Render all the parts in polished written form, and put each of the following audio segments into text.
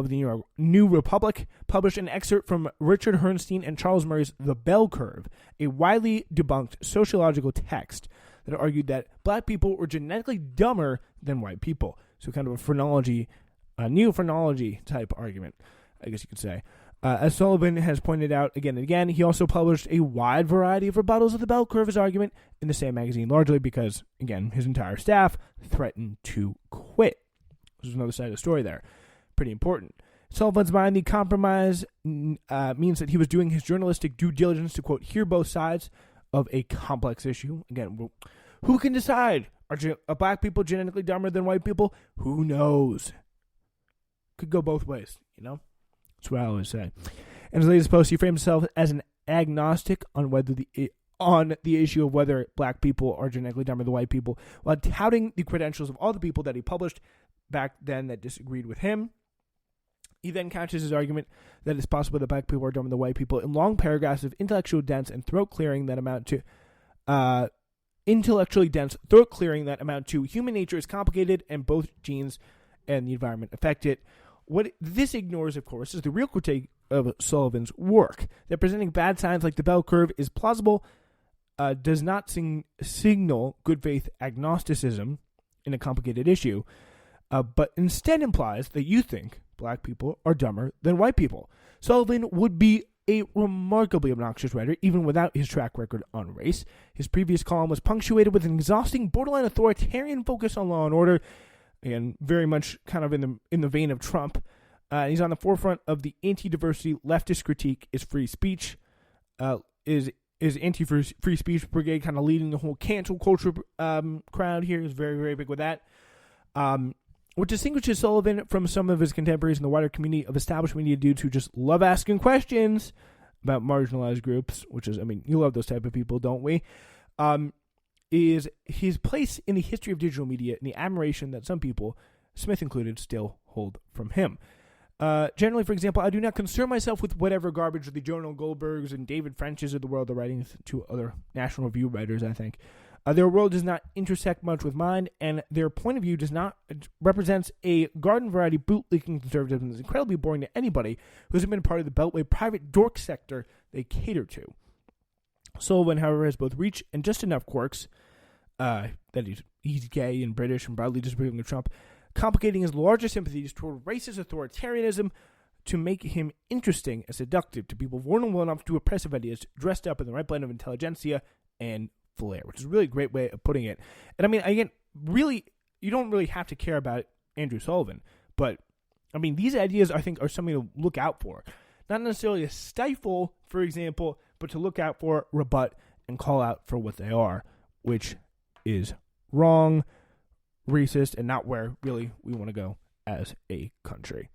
of the New Republic published an excerpt from Richard Herrnstein and Charles Murray's The Bell Curve, a widely debunked sociological text that argued that black people were genetically dumber than white people. So kind of a phrenology, a neo-phrenology type argument, I guess you could say. As Sullivan has pointed out again and again, he also published a wide variety of rebuttals of the Bell Curve's argument in the same magazine, largely because, again, his entire staff threatened to quit. There's another side of the story there. Pretty important. Sullivan's mind, the compromise means that he was doing his journalistic due diligence to, quote, hear both sides of a complex issue. Again, who can decide? Are black people genetically dumber than white people? Who knows? Could go both ways, you know? That's what I always say. In his latest post, he framed himself as an agnostic on the issue of whether black people are genetically dumber than white people, while touting the credentials of all the people that he published back then that disagreed with him. He then couches his argument that it's possible that black people are dumber than white people in long paragraphs of intellectually dense throat-clearing that amount to human nature is complicated and both genes and the environment affect it. What this ignores, of course, is the real critique of Sullivan's work, that presenting bad signs like the Bell Curve is plausible, does not signal good faith agnosticism in a complicated issue, but instead implies that you think black people are dumber than white people. Sullivan would be a remarkably obnoxious writer, even without his track record on race. His previous column was punctuated with an exhausting, borderline authoritarian focus on law and order, and very much kind of in the vein of Trump. He's on the forefront of the anti-diversity leftist critique is free speech, is anti-free speech brigade, kind of leading the whole cancel culture crowd here. Is very, very big with that. What distinguishes Sullivan from some of his contemporaries in the wider community of established media dudes who just love asking questions about marginalized groups, which is, I mean, you love those type of people, don't we? Is his place in the history of digital media and the admiration that some people, Smith included, still hold from him. Generally, for example, I do not concern myself with whatever garbage the Jonah Goldbergs and David Frenches of the world are writing, to other National Review writers, I think. Their world does not intersect much with mine, and their point of view does not represents a garden variety bootlicking conservatism that is incredibly boring to anybody who hasn't been part of the Beltway private dork sector they cater to. Sullivan, however, has both reach and just enough quirks, that he's gay and British and broadly disapproving of Trump, complicating his larger sympathies toward racist authoritarianism to make him interesting and seductive to people vulnerable enough to oppressive ideas, dressed up in the right blend of intelligentsia and flair, which is a really great way of putting it. And I mean, again, really, you don't really have to care about Andrew Sullivan, but I mean, these ideas, I think, are something to look out for. Not necessarily to stifle, for example, but to look out for, rebut, and call out for what they are, which is wrong, racist, and not where really we want to go as a country.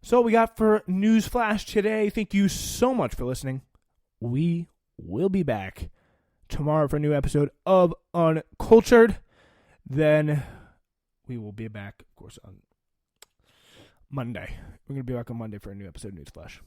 So we got for News Flash today. Thank you so much for listening. We will be back tomorrow for a new episode of Uncultured. Then we will be back, of course, on Monday. We're going to be back on Monday for a new episode of News Flash.